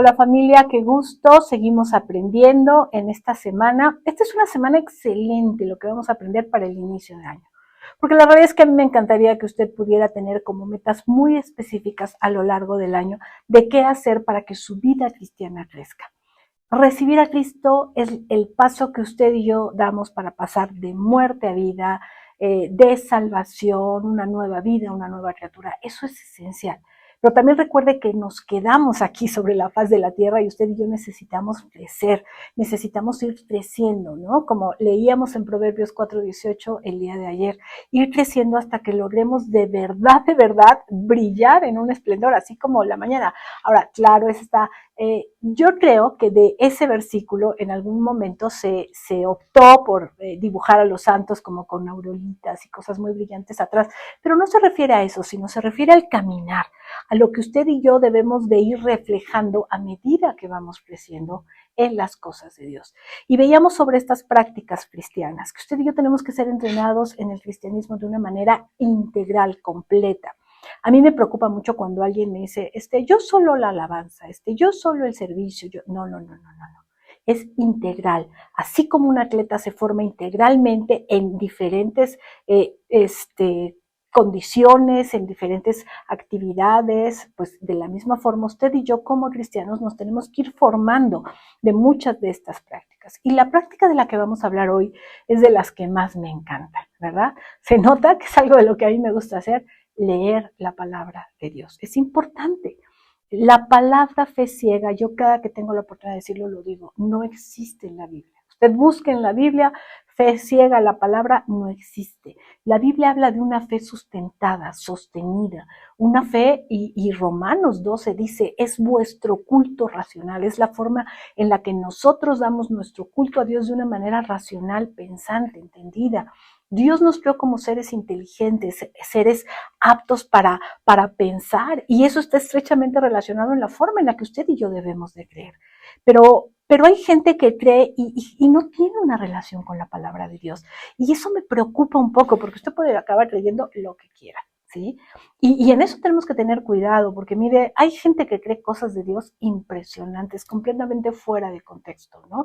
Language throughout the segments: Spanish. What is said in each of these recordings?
Hola familia, qué gusto, seguimos aprendiendo en esta semana. Esta es una semana excelente lo que vamos a aprender para el inicio de año, porque la verdad es que a mí me encantaría que usted pudiera tener como metas muy específicas a lo largo del año de qué hacer para que su vida cristiana crezca. Recibir a Cristo es el paso que usted y yo damos para pasar de muerte a vida, de salvación, una nueva vida, una nueva criatura. Eso es esencial. Pero también recuerde que nos quedamos aquí sobre la faz de la tierra y usted y yo necesitamos crecer, necesitamos ir creciendo, ¿no? Como leíamos en Proverbios 4:18 el día de ayer, ir creciendo hasta que logremos de verdad, brillar en un esplendor, así como la mañana. Ahora, claro, yo creo que de ese versículo en algún momento se optó por dibujar a los santos como con auroritas y cosas muy brillantes atrás, pero no se refiere a eso, sino se refiere al caminar, a lo que usted y yo debemos de ir reflejando a medida que vamos creciendo en las cosas de Dios. Y veíamos sobre estas prácticas cristianas, que usted y yo tenemos que ser entrenados en el cristianismo de una manera integral, completa. A mí me preocupa mucho cuando alguien me dice, yo solo la alabanza, yo solo el servicio, no. Es integral. Así como un atleta se forma integralmente en diferentes condiciones, en diferentes actividades, pues de la misma forma usted y yo como cristianos nos tenemos que ir formando de muchas de estas prácticas. Y la práctica de la que vamos a hablar hoy es de las que más me encantan, ¿verdad? Se nota que es algo de lo que a mí me gusta hacer, leer la palabra de Dios. Es importante. La palabra fe ciega, yo cada que tengo la oportunidad de decirlo lo digo, no existe en la Biblia. Usted busque en la Biblia, fe ciega, la palabra no existe. La Biblia habla de una fe sustentada, sostenida, una fe, y Romanos 12 dice, es vuestro culto racional, es la forma en la que nosotros damos nuestro culto a Dios de una manera racional, pensante, entendida. Dios nos creó como seres inteligentes, seres aptos para pensar, y eso está estrechamente relacionado en la forma en la que usted y yo debemos de creer. Pero hay gente que cree y no tiene una relación con la palabra de Dios, y eso me preocupa un poco, porque usted puede acabar creyendo lo que quiera, ¿sí? Y en eso tenemos que tener cuidado, porque mire, hay gente que cree cosas de Dios impresionantes, completamente fuera de contexto, ¿no?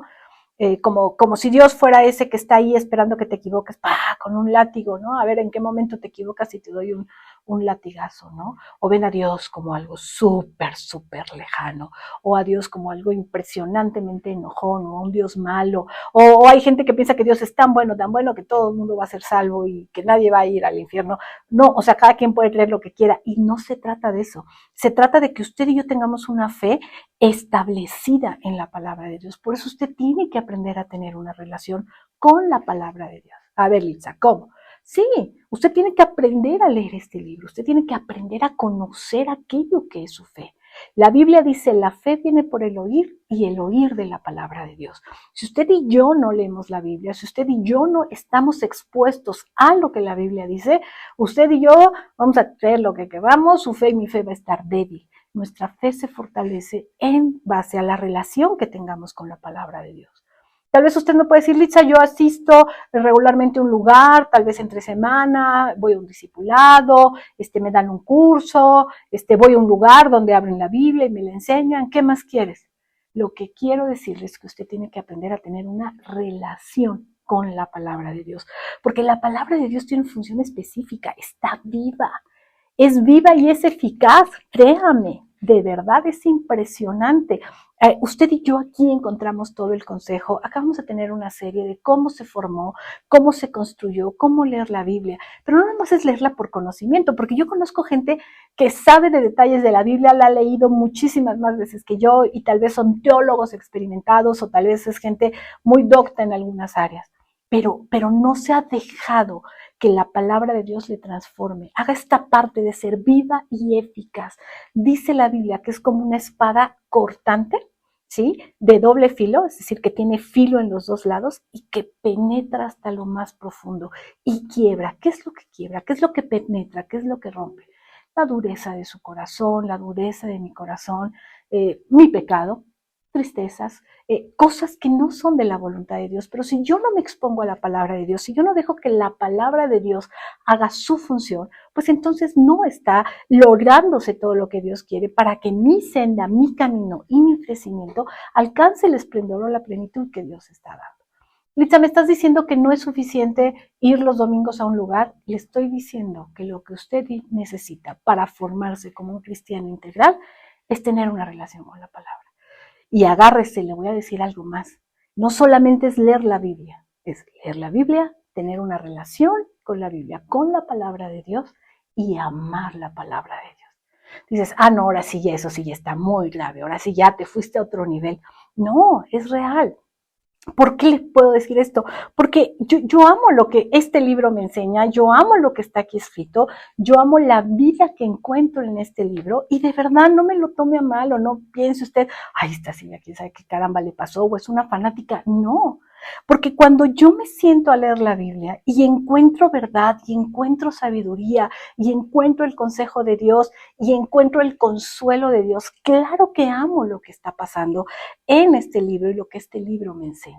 Como si Dios fuera ese que está ahí esperando que te equivoques, ¡pah!, con un látigo, ¿no? A ver en qué momento te equivocas y te doy un latigazo, ¿no? O ven a Dios como algo súper lejano, o a Dios como algo impresionantemente enojón, o a un Dios malo, o hay gente que piensa que Dios es tan bueno que todo el mundo va a ser salvo y que nadie va a ir al infierno. No, o sea, cada quien puede creer lo que quiera, y no se trata de eso. Se trata de que usted y yo tengamos una fe establecida en la palabra de Dios. Por eso usted tiene que aprender a tener una relación con la palabra de Dios. A ver, Litza, ¿cómo? Sí, usted tiene que aprender a leer este libro, usted tiene que aprender a conocer aquello que es su fe. La Biblia dice, la fe viene por el oír y el oír de la palabra de Dios. Si usted y yo no leemos la Biblia, si usted y yo no estamos expuestos a lo que la Biblia dice, usted y yo vamos a creer lo que queramos, su fe y mi fe va a estar débil. Nuestra fe se fortalece en base a la relación que tengamos con la palabra de Dios. Tal vez usted me puede decir, Litza, yo asisto regularmente a un lugar, tal vez entre semana, voy a un discipulado, me dan un curso, voy a un lugar donde abren la Biblia y me la enseñan. ¿Qué más quieres? Lo que quiero decirles es que usted tiene que aprender a tener una relación con la palabra de Dios, porque la palabra de Dios tiene una función específica, está viva. Es viva y es eficaz, créame, de verdad es impresionante. Usted y yo aquí encontramos todo el consejo. Acabamos de tener una serie de cómo se formó, cómo se construyó, cómo leer la Biblia, pero no nada más es leerla por conocimiento, porque yo conozco gente que sabe de detalles de la Biblia, la ha leído muchísimas más veces que yo, y tal vez son teólogos experimentados, o tal vez es gente muy docta en algunas áreas, pero no se ha dejado que la palabra de Dios le transforme, haga esta parte de ser viva y eficaz. Dice la Biblia que es como una espada cortante, ¿sí?, de doble filo, es decir, que tiene filo en los dos lados y que penetra hasta lo más profundo y quiebra. ¿Qué es lo que quiebra? ¿Qué es lo que penetra? ¿Qué es lo que rompe? La dureza de su corazón, la dureza de mi corazón, mi pecado, tristezas, cosas que no son de la voluntad de Dios. Pero si yo no me expongo a la palabra de Dios, si yo no dejo que la palabra de Dios haga su función, pues entonces no está lográndose todo lo que Dios quiere para que mi senda, mi camino y mi crecimiento alcance el esplendor o la plenitud que Dios está dando. Litza, ¿me estás diciendo que no es suficiente ir los domingos a un lugar? Le estoy diciendo que lo que usted necesita para formarse como un cristiano integral es tener una relación con la palabra. Y agárrese, le voy a decir algo más. No solamente es leer la Biblia, es leer la Biblia, tener una relación con la Biblia, con la palabra de Dios y amar la palabra de Dios. Dices, no, ahora sí ya eso sí ya está muy grave, ahora sí ya te fuiste a otro nivel. No, es real. ¿Por qué les puedo decir esto? Porque yo amo lo que este libro me enseña, yo amo lo que está aquí escrito, yo amo la vida que encuentro en este libro y de verdad no me lo tome a mal o no piense usted, esta Silvia, quién sabe qué caramba le pasó o es una fanática. No, porque cuando yo me siento a leer la Biblia y encuentro verdad y encuentro sabiduría y encuentro el consejo de Dios y encuentro el consuelo de Dios, claro que amo lo que está pasando en este libro y lo que este libro me enseña.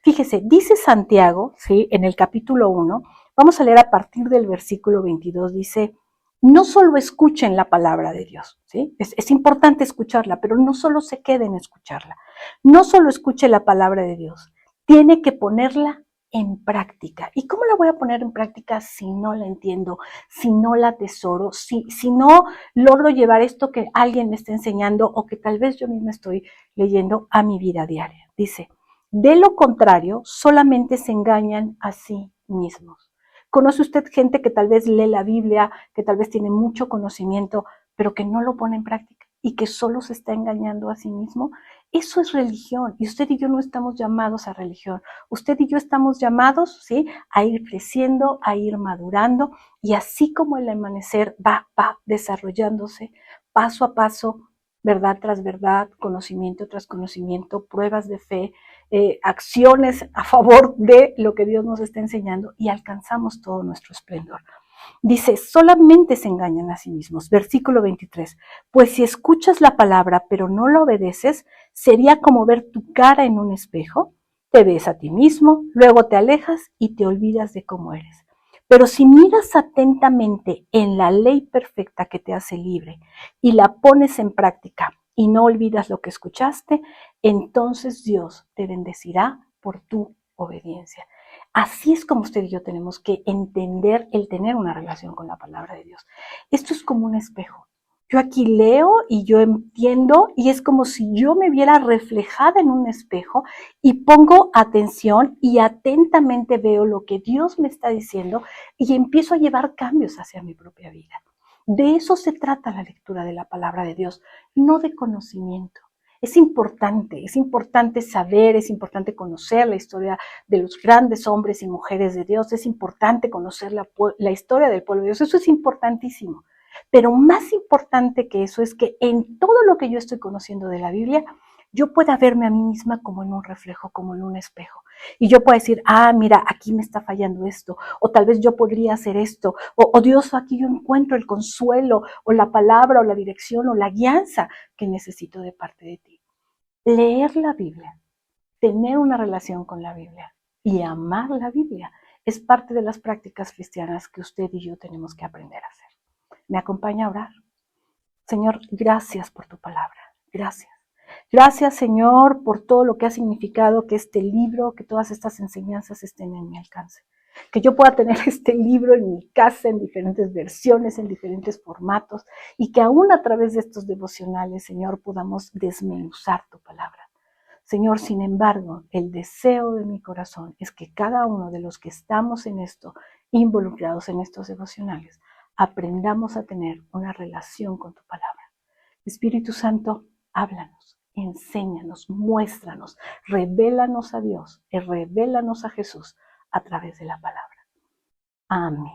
Fíjese, dice Santiago, ¿sí? En el capítulo 1, vamos a leer a partir del versículo 22, dice, no solo escuchen la palabra de Dios, ¿sí? Es importante escucharla, pero no solo se queden en escucharla. No solo escuche la palabra de Dios, tiene que ponerla en práctica. ¿Y cómo la voy a poner en práctica si no la entiendo, si no la atesoro, si no logro llevar esto que alguien me está enseñando o que tal vez yo misma estoy leyendo a mi vida diaria? Dice, de lo contrario, solamente se engañan a sí mismos. ¿Conoce usted gente que tal vez lee la Biblia, que tal vez tiene mucho conocimiento, pero que no lo pone en práctica y que solo se está engañando a sí mismo? Eso es religión y usted y yo no estamos llamados a religión. Usted y yo estamos llamados, ¿sí?, a ir creciendo, a ir madurando y así como el amanecer va desarrollándose paso a paso, verdad tras verdad, conocimiento tras conocimiento, pruebas de fe, acciones a favor de lo que Dios nos está enseñando y alcanzamos todo nuestro esplendor. Dice, solamente se engañan a sí mismos. Versículo 23. Pues si escuchas la palabra pero no la obedeces, sería como ver tu cara en un espejo, te ves a ti mismo, luego te alejas y te olvidas de cómo eres. Pero si miras atentamente en la ley perfecta que te hace libre y la pones en práctica y no olvidas lo que escuchaste, entonces Dios te bendecirá por tu obediencia. Así es como usted y yo tenemos que entender el tener una relación con la palabra de Dios. Esto es como un espejo. Yo aquí leo y yo entiendo y es como si yo me viera reflejada en un espejo y pongo atención y atentamente veo lo que Dios me está diciendo y empiezo a llevar cambios hacia mi propia vida. De eso se trata la lectura de la palabra de Dios, no de conocimiento. Es importante saber, es importante conocer la historia de los grandes hombres y mujeres de Dios, es importante conocer la historia del pueblo de Dios, eso es importantísimo. Pero más importante que eso es que en todo lo que yo estoy conociendo de la Biblia, yo pueda verme a mí misma como en un reflejo, como en un espejo. Y yo pueda decir, mira, aquí me está fallando esto, o tal vez yo podría hacer esto, o Dios, aquí yo encuentro el consuelo, o la palabra, o la dirección, o la guianza que necesito de parte de ti. Leer la Biblia, tener una relación con la Biblia y amar la Biblia es parte de las prácticas cristianas que usted y yo tenemos que aprender a hacer. ¿Me acompaña a orar? Señor, gracias por tu palabra. Gracias. Gracias, Señor, por todo lo que ha significado que este libro, que todas estas enseñanzas estén en mi alcance. Que yo pueda tener este libro en mi casa, en diferentes versiones, en diferentes formatos, y que aún a través de estos devocionales, Señor, podamos desmenuzar tu palabra. Señor, sin embargo, el deseo de mi corazón es que cada uno de los que estamos en esto, involucrados en estos devocionales, aprendamos a tener una relación con tu palabra. Espíritu Santo, háblanos, enséñanos, muéstranos, revélanos a Dios y revélanos a Jesús a través de la palabra. Amén.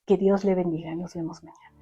Que Dios le bendiga. Nos vemos mañana.